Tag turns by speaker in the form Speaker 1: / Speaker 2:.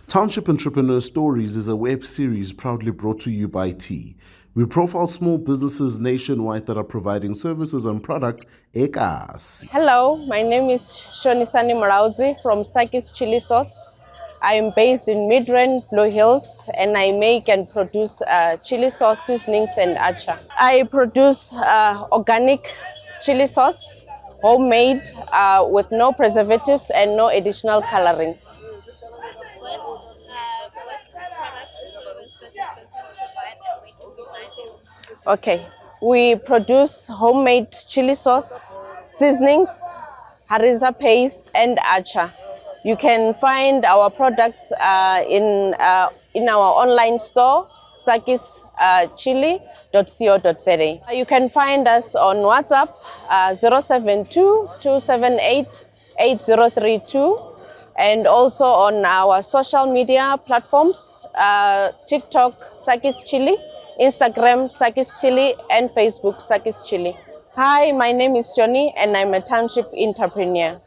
Speaker 1: Township Entrepreneur Stories is a web series proudly brought to you by T. We profile small businesses nationwide that are providing services and products ekas.
Speaker 2: Hello, my name is Shonisani Mulaudzi from Sakkies Chilli sauce. I am based in Midrand, Blue Hills, and I make and produce chili sauce seasonings and acha. I produce organic chili sauce, homemade, with no preservatives and no additional colorings.
Speaker 3: What product or service does your business provide and where can we find it?
Speaker 2: Okay, we produce homemade chili sauce, seasonings, harissa paste, and acha. You can find our products in our online store, sakkies.co.za. You can find us on WhatsApp 072 278 8032, and also on our social media platforms, TikTok Sakkies Chilli, Instagram Sakkies Chilli, and Facebook Sakkies Chilli. Hi, my name is Shoni and I'm a township entrepreneur.